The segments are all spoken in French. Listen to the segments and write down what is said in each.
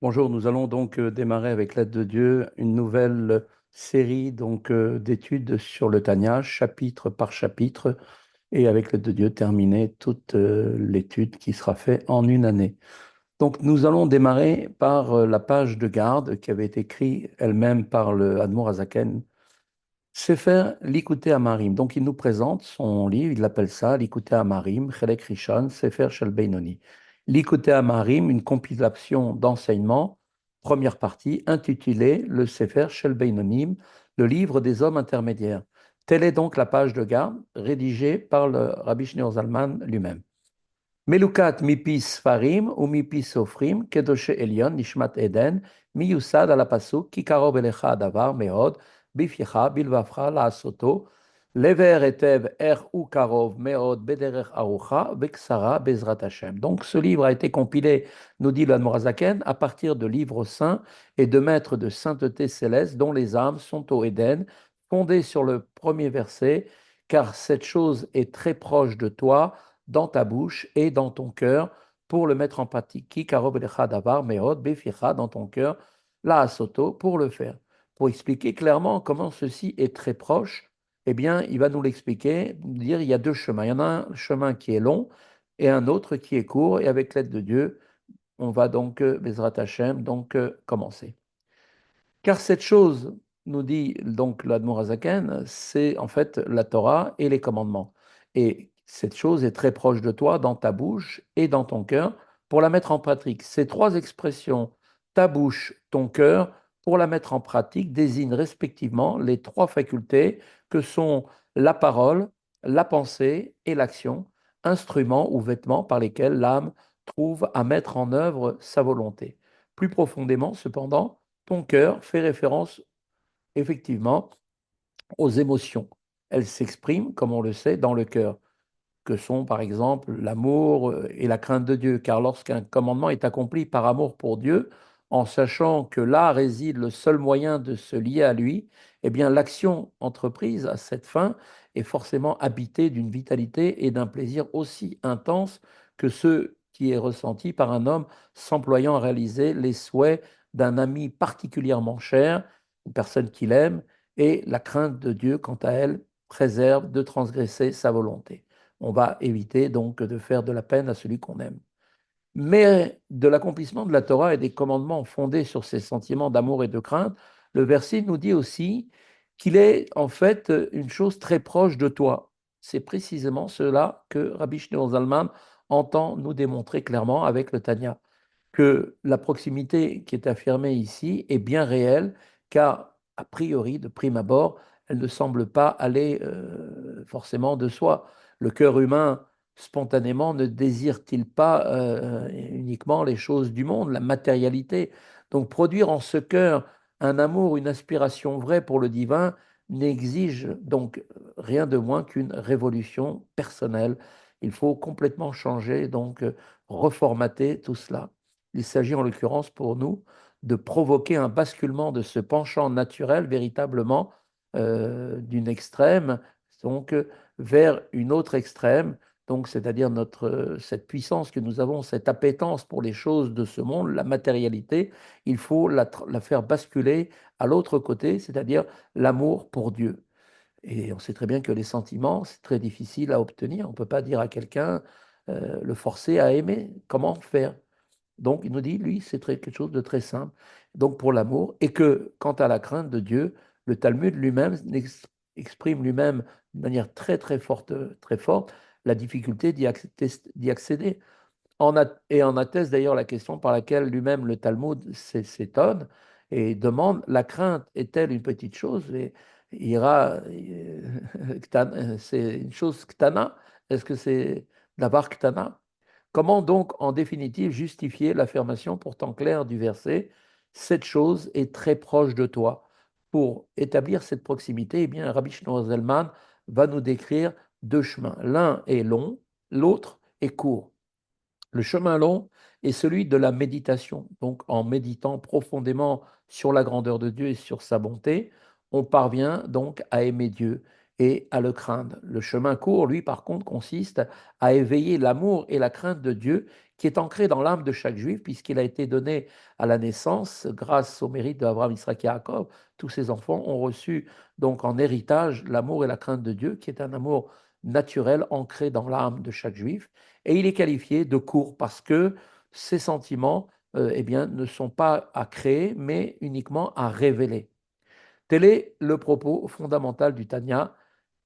Bonjour, nous allons donc démarrer avec l'aide de Dieu une nouvelle série d'études sur le Tanya, chapitre par chapitre, et avec l'aide de Dieu terminer toute l'étude qui sera faite en une année. Donc nous allons démarrer par la page de garde qui avait été écrite elle-même par le Admor Azaken, Sefer Likutei Amarim. Donc il nous présente son livre, il l'appelle ça Likutei Amarim, Chelek Rishon, Sefer Shel Beinoni. Likutei Amarim, une compilation d'enseignements, première partie, intitulée le Sefer Shel Beinonim, le livre des hommes intermédiaires. Telle est donc la page de garde rédigée par le Rabbi Shneur Zalman lui-même. Melukat mipis farim ou mipis sofrim, kedoshe elion, nishmat eden, miyusad ala pasuk, ki karov elecha davar meod, bifyecha bilvafra la soto, lever etev er ou karov meod bederech arucha, veksara bezrat Hashem. Donc ce livre a été compilé, nous dit l'Admorazaken, à partir de livres saints et de maîtres de sainteté céleste dont les âmes sont au Éden, fondés sur le premier verset, car cette chose est très proche de toi dans ta bouche et dans ton cœur pour le mettre en pratique. Ki karov elecha davar meod beficha dans ton cœur, la asoto pour le faire. Pour expliquer clairement comment ceci est très proche, eh bien, il va nous l'expliquer, dire il y a deux chemins. Il y en a un chemin qui est long et un autre qui est court. Et avec l'aide de Dieu, on va donc, Bezrat Hashem, commencer. Car cette chose, nous dit donc l'Admorazaken, c'est en fait la Torah et les commandements. Et cette chose est très proche de toi, dans ta bouche et dans ton cœur, pour la mettre en pratique. Ces trois expressions, ta bouche, ton cœur, pour la mettre en pratique, désignent respectivement les trois facultés que sont la parole, la pensée et l'action, instruments ou vêtements par lesquels l'âme trouve à mettre en œuvre sa volonté. Plus profondément, cependant, ton cœur fait référence effectivement aux émotions. Elles s'expriment, comme on le sait, dans le cœur, que sont par exemple l'amour et la crainte de Dieu. Car lorsqu'un commandement est accompli par amour pour Dieu, en sachant que là réside le seul moyen de se lier à lui, eh bien l'action entreprise à cette fin est forcément habitée d'une vitalité et d'un plaisir aussi intense que ceux qui est ressenti par un homme s'employant à réaliser les souhaits d'un ami particulièrement cher, une personne qu'il aime, et la crainte de Dieu, quant à elle, préserve de transgresser sa volonté. On va éviter donc de faire de la peine à celui qu'on aime. Mais de l'accomplissement de la Torah et des commandements fondés sur ces sentiments d'amour et de crainte, le verset nous dit aussi qu'il est en fait une chose très proche de toi. C'est précisément cela que Rabbi Shneur Zalman entend nous démontrer clairement avec le Tanya, que la proximité qui est affirmée ici est bien réelle, car a priori, de prime abord, elle ne semble pas aller forcément de soi. Le cœur humain, spontanément, ne désire-t-il pas uniquement les choses du monde, la matérialité? Donc produire en ce cœur un amour, une aspiration vraie pour le divin n'exige donc rien de moins qu'une révolution personnelle. Il faut complètement changer, donc reformater tout cela. Il s'agit en l'occurrence pour nous de provoquer un basculement de ce penchant naturel véritablement d'une extrême donc vers une autre extrême, donc c'est-à-dire cette puissance que nous avons, cette appétence pour les choses de ce monde, la matérialité, il faut la faire basculer à l'autre côté, c'est-à-dire l'amour pour Dieu. Et on sait très bien que les sentiments, c'est très difficile à obtenir. On ne peut pas dire à quelqu'un, le forcer à aimer. Comment faire? Donc, il nous dit, lui, c'est quelque chose de très simple. Donc, pour l'amour, et que quant à la crainte de Dieu, le Talmud lui-même exprime lui-même de manière très forte, la difficulté d'y accéder. Et en atteste d'ailleurs la question par laquelle lui-même le Talmud s'étonne et demande, la crainte est-elle une petite chose? Et ira, c'est une chose ktana? Est-ce que c'est d'avoir ktana? Comment donc, en définitive, justifier l'affirmation pourtant claire du verset, cette chose est très proche de toi? Pour établir cette proximité, eh bien, Rabbi Shlomo Zalman va nous décrire deux chemins. L'un est long, l'autre est court. Le chemin long est celui de la méditation. Donc, en méditant profondément sur la grandeur de Dieu et sur sa bonté, on parvient donc à aimer Dieu. et à le craindre. Le chemin court, lui, par contre, consiste à éveiller l'amour et la crainte de Dieu qui est ancré dans l'âme de chaque juif, puisqu'il a été donné à la naissance grâce au mérite d'Abraham, Isaac et Jacob. Tous ces enfants ont reçu donc en héritage l'amour et la crainte de Dieu, qui est un amour naturel ancré dans l'âme de chaque juif. Et il est qualifié de court parce que ces sentiments eh bien, ne sont pas à créer, mais uniquement à révéler. Tel est le propos fondamental du Tanya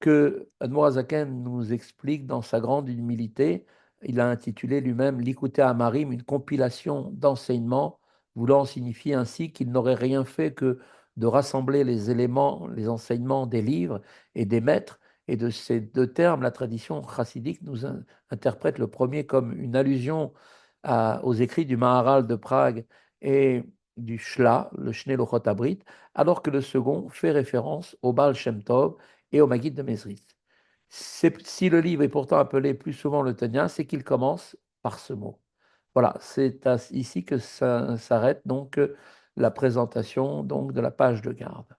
que Admorazaken nous explique dans sa grande humilité. Il a intitulé lui-même L'Ikouté Amarim, une compilation d'enseignements, voulant signifier ainsi qu'il n'aurait rien fait que de rassembler les éléments, les enseignements des livres et des maîtres. Et de ces deux termes, la tradition chassidique nous interprète le premier comme une allusion aux écrits du Maharal de Prague et du Shla, le Shnei Lochot Abrit, alors que le second fait référence au Baal Shem Tov et au Maggid de Mezrit. Si le livre est pourtant appelé plus souvent le Tanya, c'est qu'il commence par ce mot. Voilà, c'est ici que s'arrête donc la présentation donc de la page de garde.